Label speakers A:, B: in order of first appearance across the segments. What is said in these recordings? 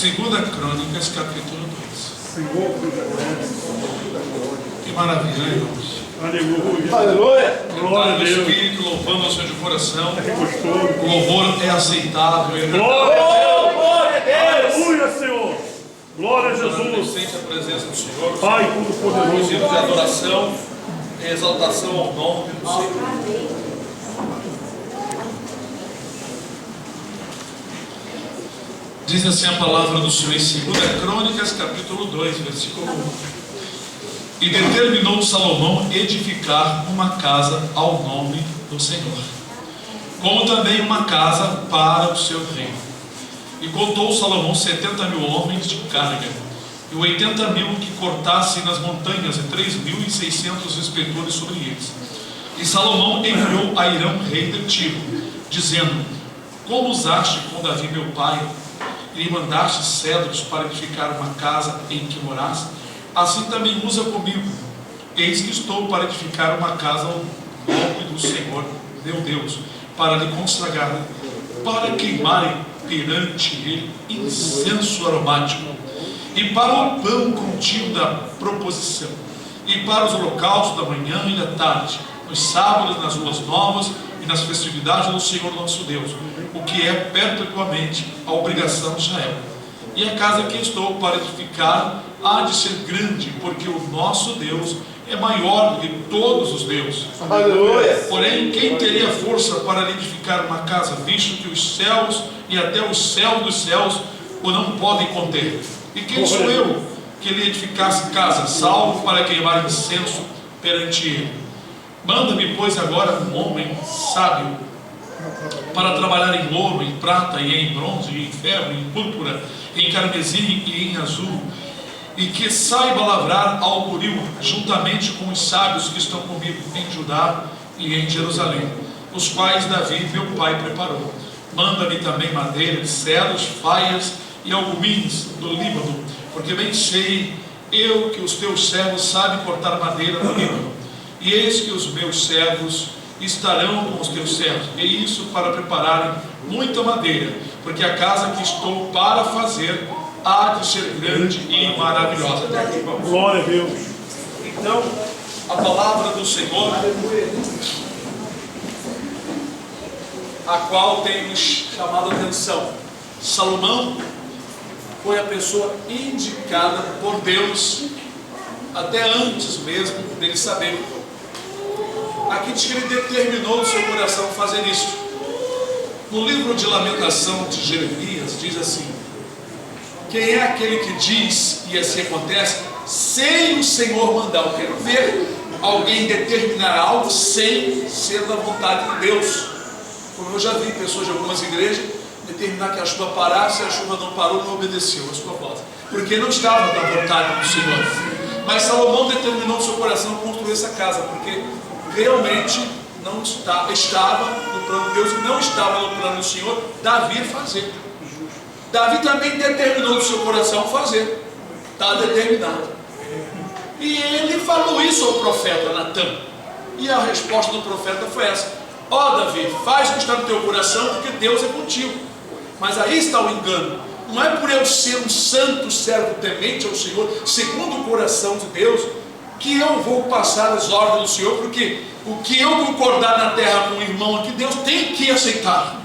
A: Segunda Crônicas, capítulo 2.
B: Senhor,
A: Que maravilha, né, irmãos?
B: aleluia.
C: Aleluia.
B: Glória a
A: Do
B: Deus.
A: Espírito, louvando ao Senhor de coração.
B: É gostoso.
A: O louvor é aceitável. Ele
B: Glória a Deus.
C: Glória a Deus.
B: Aleluia, Senhor. Glória a Jesus.
A: Sente a presença do Senhor.
B: Pai
A: Motivo
B: Todo-Poderoso.
A: de adoração e exaltação ao nome do Senhor. Diz assim a palavra do Senhor em 2 Crônicas, capítulo 2, versículo 1. E determinou Salomão edificar uma casa ao nome do Senhor, como também uma casa para o seu reino. E contou Salomão 70.000 homens de carga, e 80.000 que cortassem nas montanhas, e 3.600 inspetores sobre eles. E Salomão enviou a Hirão, rei de Tiro, dizendo: como usaste com Davi meu pai, e lhe mandaste cedros para edificar uma casa em que morasse, assim também usa comigo. Eis que estou para edificar uma casa ao nome do Senhor meu Deus, para lhe consagrar, para queimarem perante ele incenso aromático, e para o pão contínuo da proposição, e para os holocaustos da manhã e da tarde, nos sábados, nas luas novas e nas festividades do Senhor nosso Deus, o que é perpetuamente a obrigação de Israel. E a casa que estou para edificar há de ser grande, porque o nosso Deus é maior do que todos os deuses.
C: Aleluia.
A: Porém, quem teria força para lhe edificar uma casa, visto que os céus e até o céu dos céus o não podem conter? E quem sou eu que lhe edificasse casa, salvo para queimar incenso perante ele? Manda-me, pois, agora um homem sábio para trabalhar em ouro, em prata, e em bronze, e em ferro, em púrpura, em carmesim e em azul, e que saiba lavrar ao buril, juntamente com os sábios que estão comigo em Judá e em Jerusalém, os quais Davi, meu pai, preparou. Manda-me também madeira de cedros, faias e alguins do Líbano, porque bem sei eu que os teus servos sabem cortar madeira no Líbano, e eis que os meus servos estarão com os teus servos, e isso para prepararem muita madeira, porque a casa que estou para fazer há de ser grande e maravilhosa. Até aqui, vamos.
B: Glória a Deus.
A: Então, a palavra do Senhor, a qual tem nos chamado a atenção. Salomão foi a pessoa indicada por Deus, até antes mesmo dele saber. Aqui diz que ele determinou no seu coração fazer isso. No livro de Lamentação de Jeremias, diz assim: quem é aquele que diz, e assim acontece, sem o Senhor mandar? Eu quero ver alguém determinar algo sem ser da vontade de Deus. Como eu já vi pessoas de algumas igrejas determinar que a chuva parasse, e a chuva não parou, não obedeceu a sua voz, porque não estava da vontade do Senhor. Mas Salomão determinou no seu coração construir essa casa, porque realmente não estava no plano de Deus, e não estava no plano do Senhor Davi fazer. Davi também determinou no seu coração fazer, está determinado. E ele falou isso ao profeta Natã, e a resposta do profeta foi essa: ó Davi, faz o que está no teu coração, porque Deus é contigo. Mas aí está o engano. Não é por eu ser um santo servo temente ao Senhor, segundo o coração de Deus, que eu vou passar as ordens do Senhor, porque o que eu concordar na terra com o irmão aqui, Deus tem que aceitar.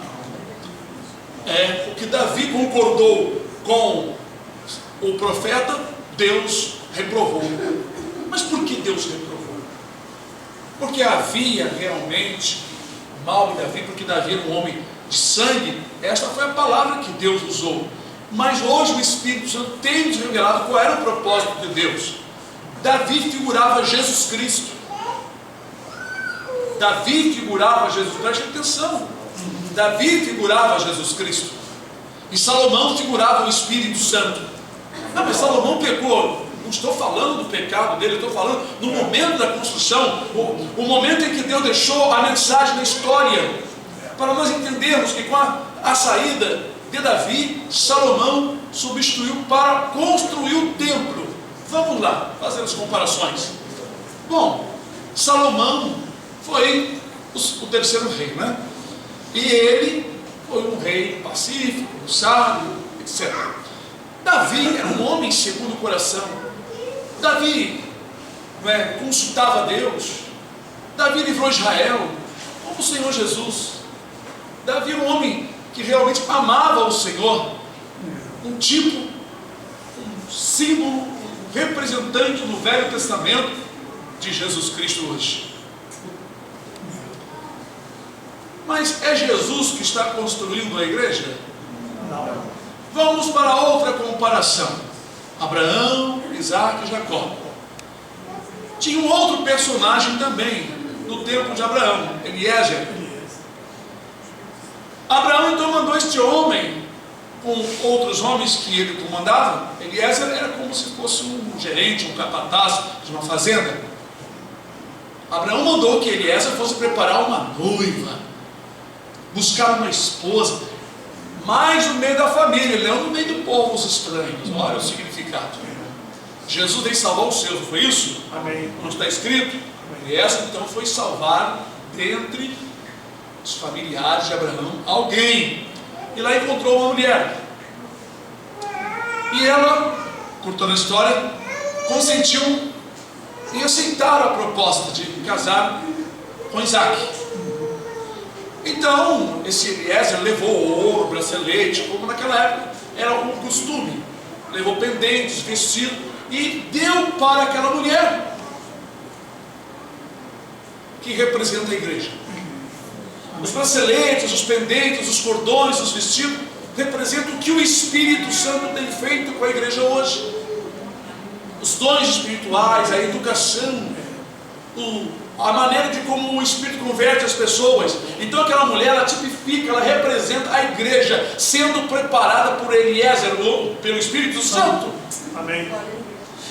A: O que Davi concordou com o profeta, Deus reprovou. Mas por que Deus reprovou? Porque havia realmente mal em Davi, porque Davi era um homem de sangue. Esta foi a palavra que Deus usou. Mas hoje o Espírito Santo tem nos revelado qual era o propósito de Deus. Davi figurava Jesus Cristo. Davi figurava Jesus Cristo. Preste atenção. Davi figurava Jesus Cristo. E Salomão figurava o Espírito Santo. Não, mas Salomão pecou. Não estou falando do pecado dele, estou falando no momento da construção, o momento em que Deus deixou a mensagem da história, para nós entendermos que com a saída de Davi, Salomão substituiu para construir o templo. Vamos lá, fazer as comparações. Bom, Salomão foi o terceiro rei, né? E ele foi um rei pacífico, sábio, etc. Davi era um homem segundo o coração. Davi consultava Deus. Davi livrou Israel, como o Senhor Jesus. Davi era um homem que realmente amava o Senhor. Um tipo, um símbolo, um representante no Velho Testamento de Jesus Cristo hoje. Mas é Jesus que está construindo a igreja? Não. Vamos para outra comparação. Abraão, Isaac e Jacó. Tinha um outro personagem também no tempo de Abraão, Eliezer. Abraão então mandou este homem com outros homens que ele comandava. Eliezer era como se fosse um gerente, um capataz de uma fazenda. Abraão mandou que Eliezer fosse preparar uma noiva, buscar uma esposa, mais no meio da família, não no meio do povo, os estranhos. Olha o significado. Jesus veio salvar os seus, não foi isso?
B: Amém.
A: Não está escrito? Eliezer então foi salvar dentre os familiares de Abraão alguém. E lá encontrou uma mulher. E ela, curtando a história, consentiu em aceitar a proposta de casar com Isaac. Então, esse Eliezer levou ouro, bracelete, como naquela época era um costume. Levou pendentes, vestido e deu para aquela mulher, que representa a igreja. Os braceletes, os pendentes, os cordões, os vestidos representam o que o Espírito Santo tem feito com a igreja hoje. Os dons espirituais, a educação, a maneira de como o Espírito converte as pessoas. Então aquela mulher, ela tipifica, ela representa a igreja sendo preparada por Eliezer, ou pelo Espírito Santo.
B: Amém.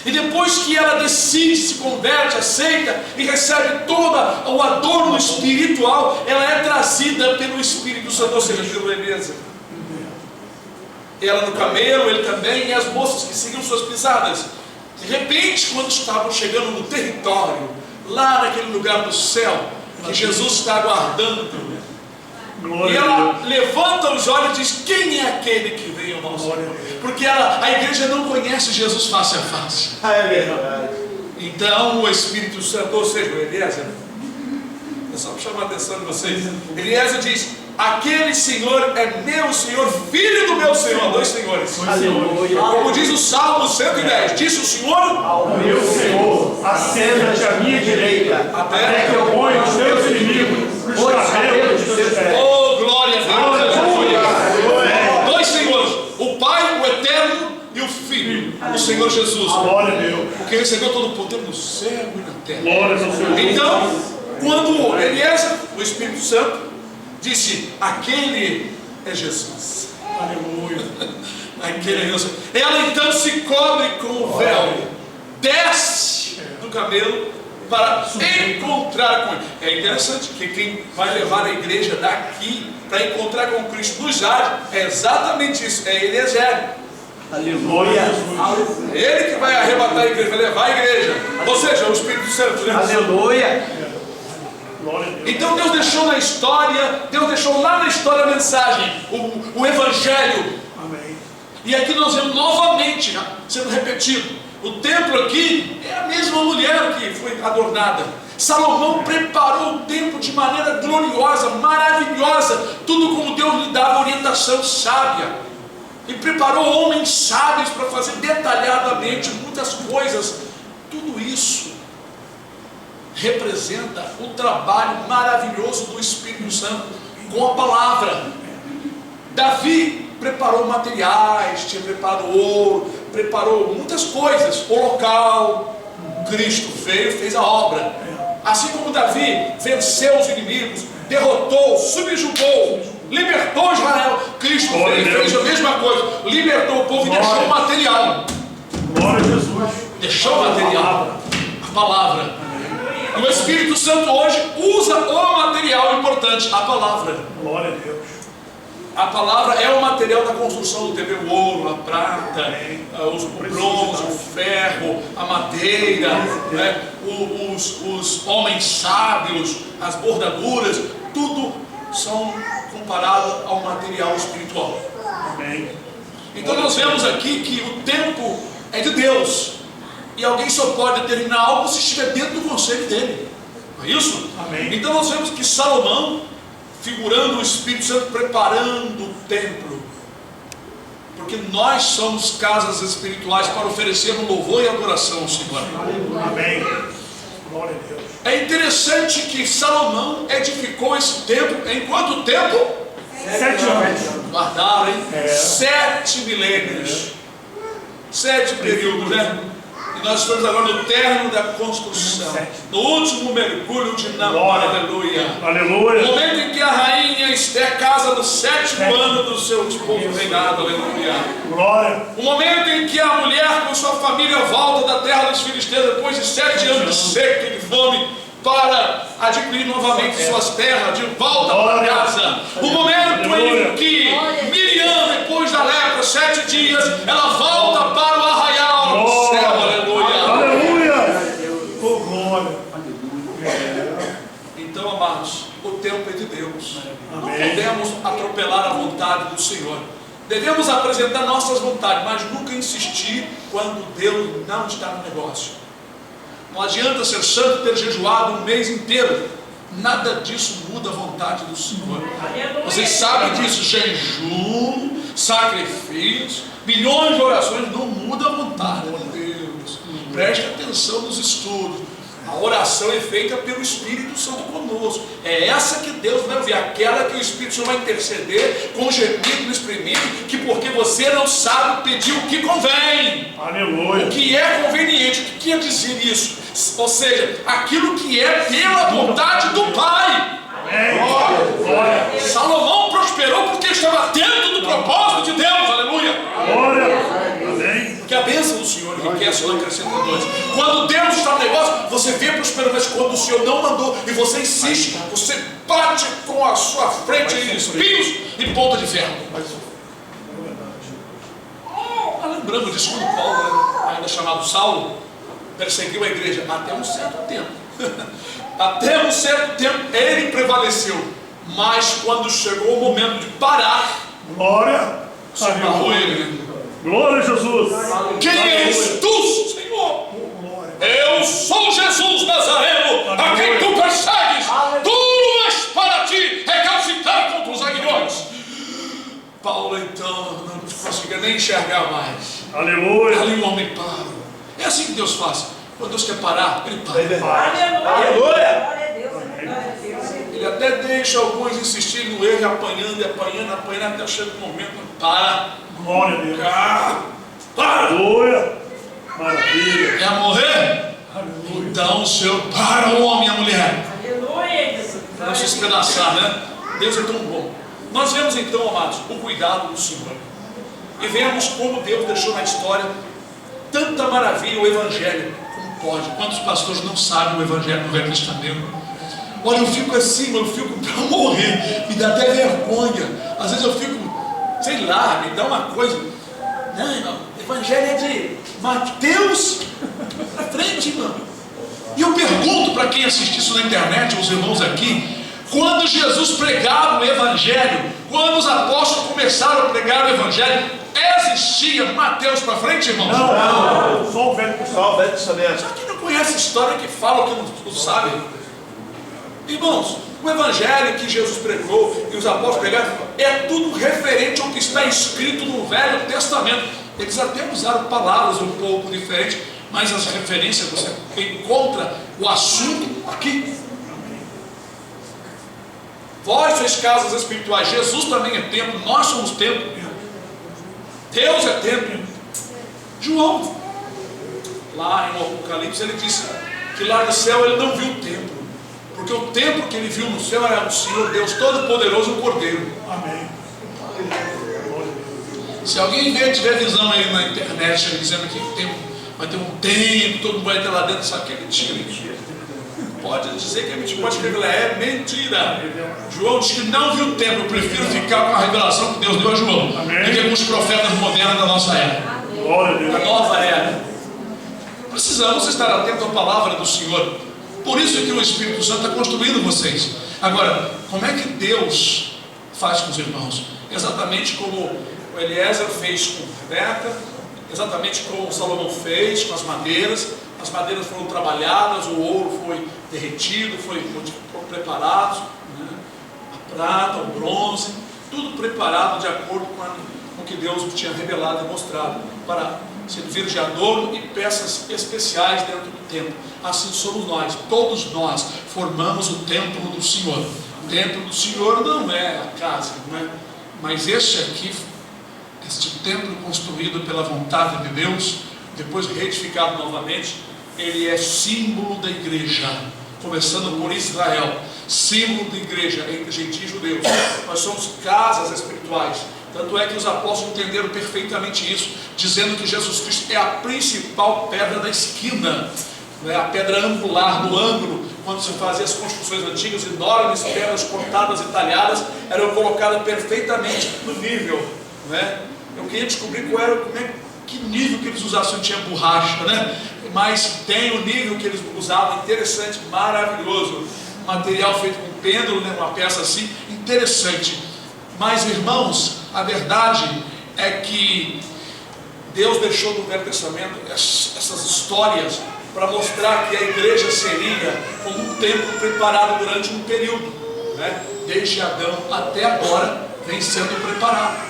A: E depois que ela decide, se converte, aceita e recebe todo o adorno espiritual, ela é trazida pelo Espírito Santo, ou seja, pelo Eliezer. Ela no camelo, ele também, e as moças que seguiam suas pisadas. De repente, quando estavam chegando no território, lá naquele lugar do céu, que Jesus está aguardando, e ela levanta os olhos e diz: quem é aquele que veio ao nosso Senhor? Porque a igreja não conhece Jesus face a face.
C: É verdade.
A: Então o Espírito Santo, ou seja, o Eliezer, é só para chamar a atenção de vocês, Eliezer diz: aquele Senhor é meu Senhor, filho do meu Senhor. Dois senhores.
C: Aleluia.
A: Como diz o Salmo 110, disse o Senhor
B: Ao meu Senhor, assenta-te à minha direita, até que eu ponha os teus inimigos nos cabelos dos teus pés.
A: Oh, glória a Deus. Dois senhores, o Pai, o Eterno, e o Filho, o Senhor Jesus.
B: Glória a Deus.
A: Porque recebeu todo o poder no céu e na terra.
B: Glória ao Senhor.
A: Então, quando Eliezer, o Espírito Santo, disse: aquele é Jesus.
B: Aleluia.
A: Aquele é Jesus. Ela então se cobre com o véu, desce do camelo para encontrar com ele. É interessante que quem vai levar a igreja daqui para encontrar com Cristo nos ares é exatamente isso, é Eliezer.
C: Aleluia.
A: É ele que vai arrebatar a igreja, vai levar a igreja, ou seja, o Espírito Santo, né?
C: Aleluia.
B: Glória a Deus.
A: Então Deus deixou na história, Deus deixou lá na história a mensagem, o Evangelho.
B: Amém.
A: E aqui nós vemos novamente sendo repetido. O templo aqui é a mesma mulher que foi adornada. Salomão preparou o templo de maneira gloriosa, maravilhosa, tudo como Deus lhe dava orientação sábia. E preparou homens sábios para fazer detalhadamente muitas coisas. Tudo isso representa o trabalho maravilhoso do Espírito Santo com a palavra. Davi preparou materiais, tinha preparado ouro, preparou muitas coisas, o local. Cristo veio, fez a obra. Assim como Davi venceu os inimigos, derrotou, subjugou, libertou Israel, Cristo veio e fez a mesma coisa, libertou o povo e deixou o material.
B: Glória a Jesus.
A: Deixou o material, a palavra. E o Espírito Santo hoje usa o material importante, a palavra.
B: Glória a Deus.
A: A palavra é o material da construção do templo: o ouro, a prata, o bronze, o ferro, a madeira, né? os homens sábios, as bordaduras, tudo são comparados ao material espiritual.
B: Amém.
A: Então nós vemos aqui que o tempo é de Deus. E alguém só pode determinar algo se estiver dentro do conselho dele. Não é isso?
B: Amém.
A: Então nós vemos que Salomão, figurando o Espírito Santo, preparando o templo. Porque nós somos casas espirituais para oferecer um louvor e adoração ao Senhor.
B: Amém. Glória a Deus.
A: É interessante que Salomão edificou esse templo em quanto tempo?
B: 7 anos.
A: Guardaram, hein? 7 milênios. 7 períodos, né? E nós estamos agora no término da construção. No último mergulho de Namor, aleluia.
B: Aleluia.
A: No momento em que a rainha Esther casa no 7º ano do seu esposo reinado, aleluia.
B: Glória.
A: O momento em que a mulher com sua família volta da terra dos filisteus depois de 7 anos de seca e de fome para adquirir novamente suas terras, de volta para casa. O momento em que Miriam, depois da lepra, 7 dias, ela volta para o arraial do céu, aleluia.
B: Aleluia. Oh, glória.
A: Então, amados, o tempo é de Deus. Não
B: Amém.
A: podemos atropelar a vontade do Senhor. Devemos apresentar nossas vontades, mas nunca insistir quando Deus não está no negócio. Não adianta ser santo e ter jejuado um mês inteiro. Nada disso muda a vontade do Senhor. Vocês sabem disso. Jejum, sacrifícios, milhões de orações não mudam a vontade de Deus. Preste atenção nos estudos. A oração é feita pelo Espírito Santo conosco. É essa que Deus vai ouvir. Aquela que o Espírito Santo vai interceder com gemido exprimido, que porque você não sabe pedir o que convém.
B: Aleluia.
A: O que é conveniente. O que quer dizer isso? Ou seja, aquilo que é pela vontade do Pai.
B: Amém. Glória.
A: Salomão prosperou porque estava dentro do propósito de Deus. Aleluia.
B: Glória. Amém.
A: Porque a bênção do Senhor enriquece e não acrescenta dores. Quando Deus está no negócio, você vê prosperando. Mas quando o Senhor não mandou e você insiste, você bate com a sua frente em espinhos e ponta de ferro. Lembramos disso quando Paulo, ainda chamado Saulo, perseguiu a igreja até um certo tempo. Até um certo tempo ele prevaleceu. Mas quando chegou o momento de parar,
B: Glória.
A: socorreu ele.
B: Glória a Jesus.
A: Quem és tu, Senhor? Eu sou Jesus Nazareno, a quem tu persegues. Tu és para ti recalcitrar contra os aguilhões. Paulo então não conseguia nem enxergar mais.
B: Aleluia.
A: Ali o homem para. É assim que Deus faz. Quando Deus quer parar, ele para.
C: Aleluia.
A: Ele até deixa alguns insistirem no erro, apanhando, até chega um momento, para.
B: Glória a Deus.
A: Para.
B: Aleluia. Maravilha.
A: Quer morrer?
B: Aleluia.
A: Então o Senhor para o homem e a mulher.
D: Aleluia.
A: Não se espedaçar, né? Deus é tão bom. Nós vemos então, amados, o cuidado do Senhor. E vemos como Deus deixou na história tanta maravilha, o Evangelho. Como pode? Quantos pastores não sabem o Evangelho no Velho Testamento? Olha, eu fico assim, eu fico para morrer, me dá até vergonha. Às vezes eu fico, sei lá, me dá uma coisa. Não, irmão, o Evangelho é de Mateus para frente, irmão. E eu pergunto para quem assiste isso na internet, os irmãos aqui, quando Jesus pregava o Evangelho, quando os apóstolos começaram a pregar o Evangelho, existia Mateus para frente, irmãos?
B: Não. Só o Velho Testamento.
A: Só que não conhece a história que fala o que não sabe. Irmãos, o Evangelho que Jesus pregou e os apóstolos pregaram é tudo referente ao que está escrito no Velho Testamento. Eles até usaram palavras um pouco diferentes, mas as referências você encontra o assunto aqui. Vós sois casas espirituais. Jesus também é templo, nós somos templo. Deus é templo. João, lá em Apocalipse, ele disse que lá no céu ele não viu o templo, porque o templo que ele viu no céu era o Senhor Deus Todo-Poderoso, o Cordeiro.
B: Amém.
A: Se alguém tiver visão aí na internet dizendo que vai ter um templo, todo mundo vai ter lá dentro, sabe que é mentira. Pode dizer que é mentira, pode escrever lá, é mentira. João diz que não viu o templo. Eu prefiro ficar com a revelação que Deus deu a João do que alguns profetas modernos da nossa era,
B: Glória a Deus.
A: da nova era. Precisamos estar atentos à palavra do Senhor. Por isso é que o Espírito Santo está construindo vocês. Agora, como é que Deus faz com os irmãos? Exatamente como O Eliezer fez com Rebeca, exatamente como Salomão fez, com as madeiras. As madeiras foram trabalhadas, o ouro foi derretido, foram preparados, né? A prata, o bronze, tudo preparado de acordo com o que Deus tinha revelado e mostrado, para servir de adorno e peças especiais dentro do templo. Assim somos nós, todos nós formamos o templo do Senhor. O templo do Senhor não é a casa, não é? Mas este templo construído pela vontade de Deus, depois reedificado novamente, ele é símbolo da igreja, começando por Israel, símbolo da igreja entre gentios e judeus. Nós somos casas espirituais. Tanto é que os apóstolos entenderam perfeitamente isso, dizendo que Jesus Cristo é a principal pedra da esquina, né? A pedra angular do ângulo. Quando se fazia as construções antigas, enormes pedras cortadas e talhadas eram colocadas perfeitamente no nível, né? Eu queria descobrir que nível que eles usavam, se não tinha borracha, né? Mas tem o nível que eles usavam, interessante, maravilhoso, material feito com pêndulo, né? Uma peça assim, interessante. Mas, irmãos, a verdade é que Deus deixou no Velho Testamento essas histórias para mostrar que a igreja seria como um templo preparado durante um período, né? Desde Adão até agora vem sendo preparado.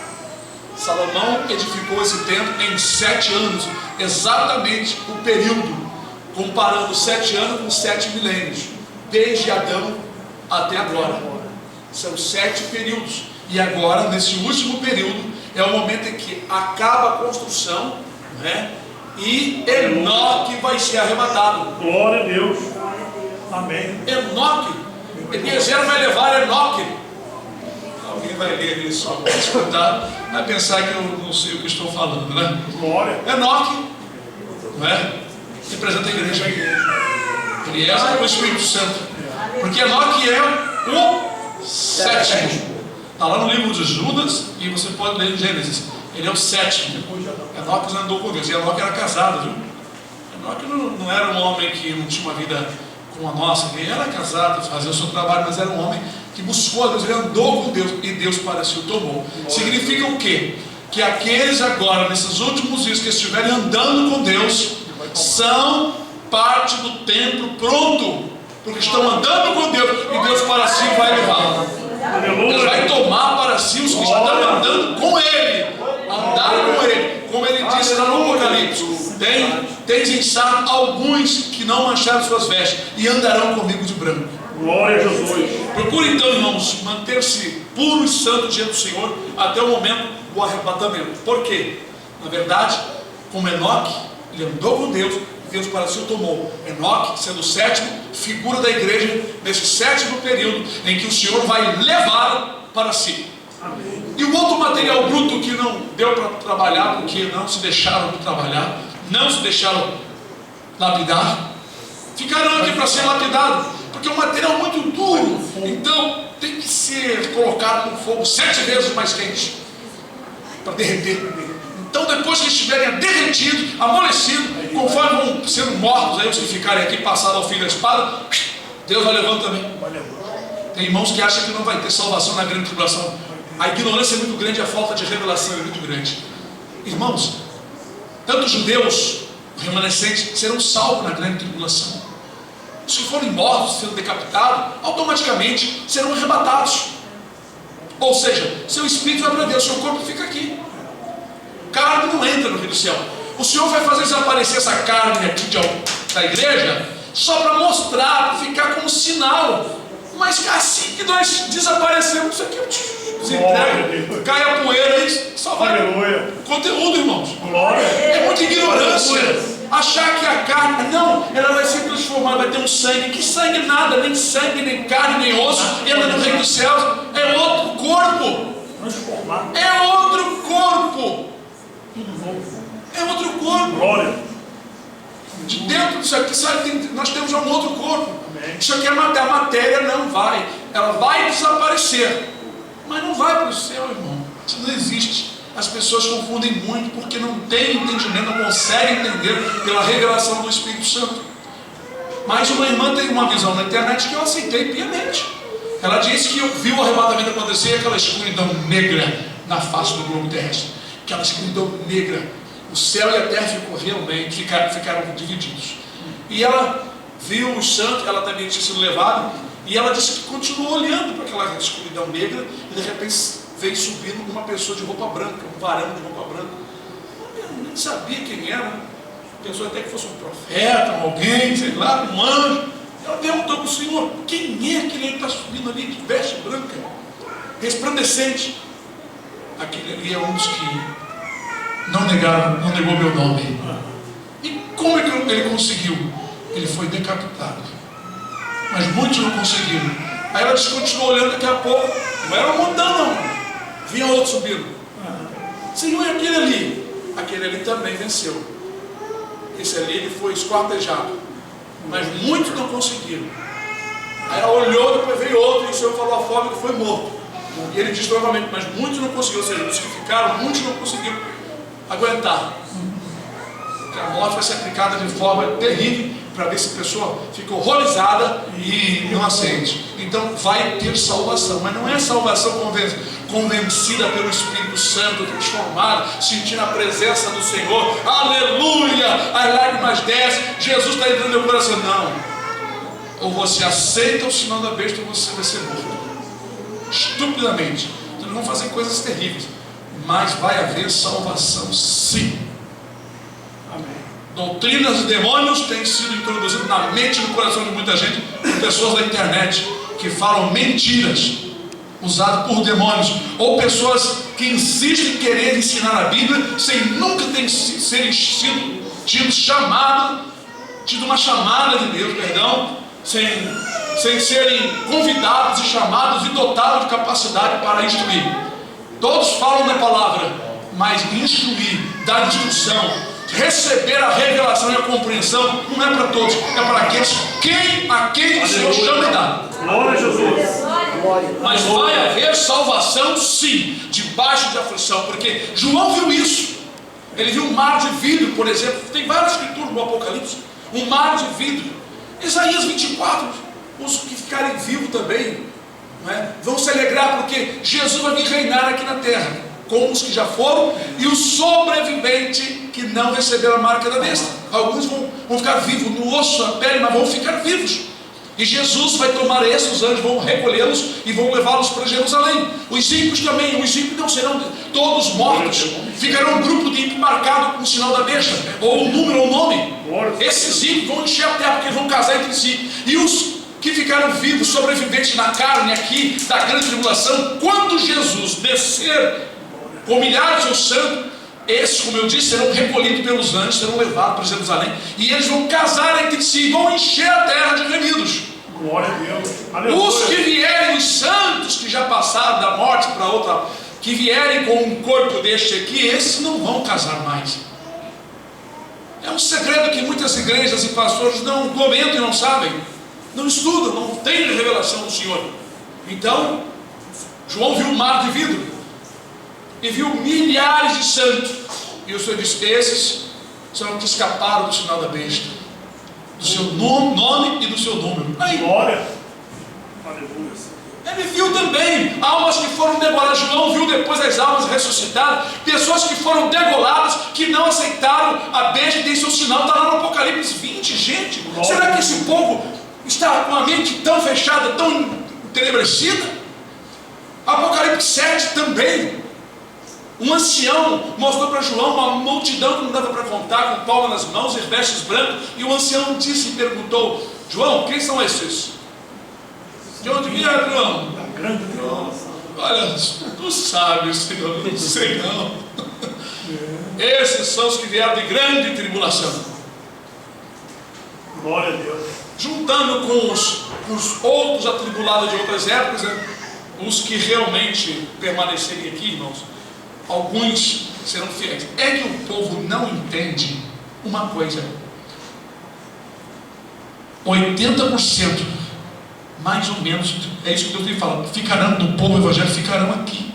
A: Salomão edificou esse templo em 7 anos, exatamente o período, comparando 7 anos com 7 milênios, desde Adão até agora. São 7 períodos. E agora, nesse último período, é o momento em que acaba a construção, né? E Enoque vai ser arrebatado.
B: Glória a Deus. Amém.
A: Enoque, Eliezer vai levar Enoque. Alguém vai ler isso, vai escutar, vai pensar que eu não sei o que estou falando, né?
B: Glória.
A: Enoque, né? Representa a igreja. Eliezer é o Espírito Santo. Porque Enoque é o 7º. Está lá no livro de Judas e você pode ler em Gênesis. Ele é o 7º. Enoque andou com Deus. E Enoque era casado, viu? Enoque não era um homem que não tinha uma vida como a nossa. Ele era casado, fazia o seu trabalho, mas era um homem que buscou a Deus. Ele andou com Deus e Deus para si o tomou. Significa o quê? Que aqueles agora, nesses últimos dias que estiverem andando com Deus, são parte do templo pronto. Porque estão andando com Deus e Deus para si vai levá-los. Deus vai tomar para si os que estão andando com Ele, andaram com Ele, como Ele disse lá no Apocalipse: tens em Sá alguns que não mancharam suas vestes e andarão comigo de branco.
B: Glória a Jesus.
A: Procure então, irmãos, manter-se puro e santo diante do Senhor até o momento do arrebatamento. Por quê? Na verdade, como Enoque, ele andou com Deus, Deus para si o tomou. Enoque, sendo o 7º, figura da igreja nesse 7º período em que o Senhor vai levá-lo para si. Amém. E o outro material bruto que não deu para trabalhar, porque não se deixaram de trabalhar, não se deixaram lapidar, ficaram aqui para ser lapidado, porque é um material muito duro, então tem que ser colocado no fogo 7 vezes mais quente para derreter. Então, depois que estiverem derretidos, amolecidos, conforme vão sendo mortos, aí os que ficarem aqui passados ao fio da espada, Deus vai levando também. Tem irmãos que acham que não vai ter salvação na grande tribulação. A ignorância é muito grande, a falta de revelação é muito grande. Irmãos, tanto os judeus, os remanescentes, serão salvos na grande tribulação. Os que forem mortos, sendo decapitados, automaticamente serão arrebatados. Ou seja, seu espírito vai para Deus, seu corpo fica aqui. Carne não entra no reino do céu. O Senhor vai fazer desaparecer essa carne aqui da igreja só para mostrar, para ficar como sinal. Mas assim que nós desaparecemos, isso aqui desintegra, cai a poeira aí, só vai conteúdo, irmãos. É muita ignorância achar que a carne, não, ela vai ser transformada, vai ter um sangue. Que sangue nada, nem sangue, nem carne, nem osso entra no reino dos céus. É outro corpo. É outro corpo. É outro corpo.
B: Glória.
A: De dentro disso aqui, sabe, nós temos um outro corpo. Amém. Isso aqui é a matéria não vai. Ela vai desaparecer, mas não vai para o céu, irmão. Isso não existe. As pessoas confundem muito porque não têm entendimento, não conseguem entender pela revelação do Espírito Santo. Mas uma irmã tem uma visão na internet que eu aceitei piamente. Ela disse que viu o arrebatamento acontecer, aquela escuridão negra na face do globo terrestre. Aquela escuridão negra, o céu e a terra ficaram divididos. E ela viu os santos, ela também tinha sido levada, e ela disse que continuou olhando para aquela escuridão negra, e de repente veio subindo uma pessoa de roupa branca, um varão de roupa branca. Eu nem sabia quem era, pensou até que fosse um profeta, alguém, sei lá, um anjo. Ela perguntou para o Senhor: quem é aquele que está subindo ali de veste branca, resplandecente? Aquele ali é um dos que não negou meu nome. E como é que ele conseguiu? Ele foi decapitado, mas muitos não conseguiram. Aí ela continuou olhando, daqui a pouco, não era um montão não, vinha outro subindo. Senhor, e aquele ali? Aquele ali também venceu. Esse ali ele foi esquartejado, mas muitos não conseguiram. Aí ela olhou, depois veio outro, e o Senhor falou a forma que foi morto. E ele disse novamente, mas muitos não conseguiram, ou seja, os que ficaram, muitos não conseguiram aguentar. Porque a morte vai ser aplicada de forma terrível, para ver se a pessoa fica horrorizada e não aceite. Então vai ter salvação, mas não é salvação convencida pelo Espírito Santo, transformada, sentindo a presença do Senhor, aleluia, as lágrimas descem, Jesus está entrando no meu coração. Não, ou você aceita o sinal da besta, ou você vai ser morto estupidamente. Então não vão fazer coisas terríveis, mas vai haver salvação sim. Doutrinas de demônios têm sido introduzidas na mente e no coração de muita gente, por pessoas da internet que falam mentiras, usadas por demônios, ou pessoas que insistem em querer ensinar a Bíblia sem nunca serem tido uma chamada de Deus, sem serem convidados e chamados e dotados de capacidade para instruir. Todos falam da palavra, mas instruir, dar instrução, receber a revelação e a compreensão não é para todos, é para aqueles a quem o Senhor chama e dá.
B: Glória a Jesus.
A: Mas vai haver salvação sim, debaixo de aflição, porque João viu isso. Ele viu um mar de vidro, por exemplo. Tem várias escrituras no Apocalipse, um mar de vidro. Isaías 24, os que ficarem vivos também, não é? Vão se alegrar, porque Jesus vai vir reinar aqui na terra, com os que já foram e o sobrevivente que não receberam a marca da besta. Alguns vão ficar vivos no osso, na pele, mas vão ficar vivos. E Jesus vai tomar esses, os anjos vão recolhê-los e vão levá-los para Jerusalém. Os ímpios também, os ímpios não serão todos mortos. Ficará um grupo de ímpios marcado com o sinal da besta, ou o número ou o nome. Esses ímpios vão encher a terra, porque eles vão casar entre si. E os que ficaram vivos, sobreviventes na carne aqui, da grande tribulação, quando Jesus descer com milhares de santos, esses, como eu disse, serão recolhidos pelos anjos, serão levados para Jerusalém, e eles vão casar entre si, vão encher a terra de remidos.
B: Glória a Deus. Aleluia.
A: Os que vierem, os santos que já passaram da morte para outra, que vierem com um corpo deste aqui, esses não vão casar mais. É um segredo que muitas igrejas e pastores não comentam e não sabem, não estudam, não têm revelação do Senhor. Então, João viu um mar de vidro e viu milhares de santos, e o Senhor disse: esses são os que escaparam do sinal da besta, do seu nome e do seu número. Aí,
B: glória, aleluia.
A: Ele viu também almas que foram degoladas. João viu depois as almas ressuscitadas, pessoas que foram degoladas, que não aceitaram a besta e tem seu sinal. Está lá no Apocalipse 20, gente. Glória. Será que esse povo está com a mente tão fechada, tão entenebrecida? Apocalipse 7 também. Um ancião mostrou para João uma multidão que não dava para contar, com palmas nas mãos e vestes brancas, e o ancião disse e perguntou: João, quem são esses? De onde vieram, João?
B: Da grande tribulação.
A: Olha, tu sabes, Senhor, não sei não. Esses são os que vieram de grande tribulação.
B: Glória a Deus.
A: Juntando com os outros atribulados de outras épocas, né? Os que realmente permanecerem aqui, irmãos, alguns serão fiéis. É que o povo não entende uma coisa: 80%, mais ou menos, é isso que Deus tem falado, ficarão do povo evangélico, ficarão aqui.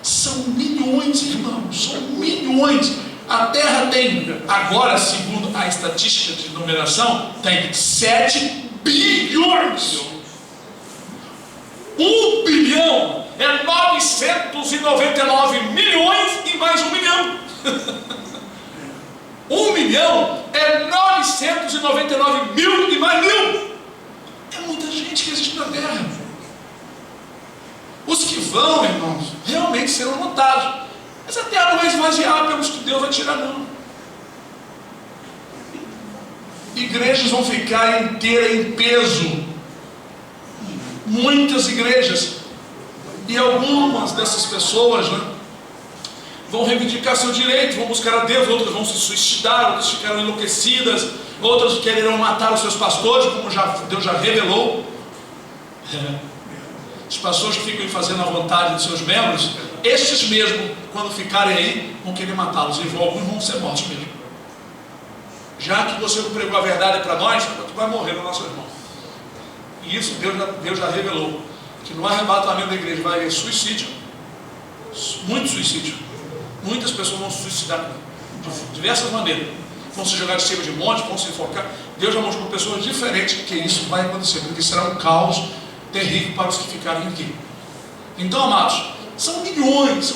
A: São milhões, irmãos, são milhões. A terra tem, agora segundo a estatística de numeração, tem 7 bilhões. 1 bilhão é 999 milhões e mais 1 milhão. 1 milhão é 999 mil e mais 1000. É muita gente que existe na terra. Os que vão, irmãos, realmente serão notados. Mas a terra não vai esvaziar pelos que Deus vai tirar, não. Igrejas vão ficar inteiras em peso. Muitas igrejas. E algumas dessas pessoas, né, vão reivindicar seu direito, vão buscar a Deus, outras vão se suicidar, outras ficarão enlouquecidas, outras quererão matar os seus pastores, como Deus já revelou. Os pastores que ficam fazendo a vontade dos seus membros, estes mesmo, quando ficarem aí, vão querer matá-los, e alguns vão ser mortos mesmo. Já que você não pregou a verdade para nós, tu vai morrer no nosso irmão. E isso Deus já revelou, que no arrebatamento da igreja vai haver suicídio, muito suicídio. Muitas pessoas vão se suicidar de diversas maneiras, vão se jogar de cima de monte, vão se enfocar. Deus já mostrou para pessoas diferentes que isso vai acontecer, porque será um caos terrível para os que ficarem aqui. Então, amados, são milhões,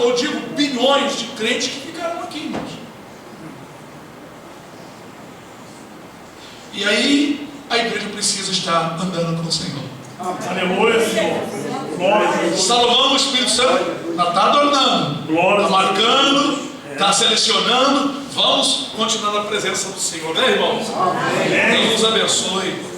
A: eu digo bilhões de crentes que ficaram aqui, irmãos. E aí a igreja precisa estar andando com o Senhor.
B: Aleluia, Senhor. Glória a Deus.
A: Salomão, o Espírito Santo, está adornando, está marcando, está selecionando. Vamos continuar na presença do Senhor, né, irmãos? Deus nos abençoe.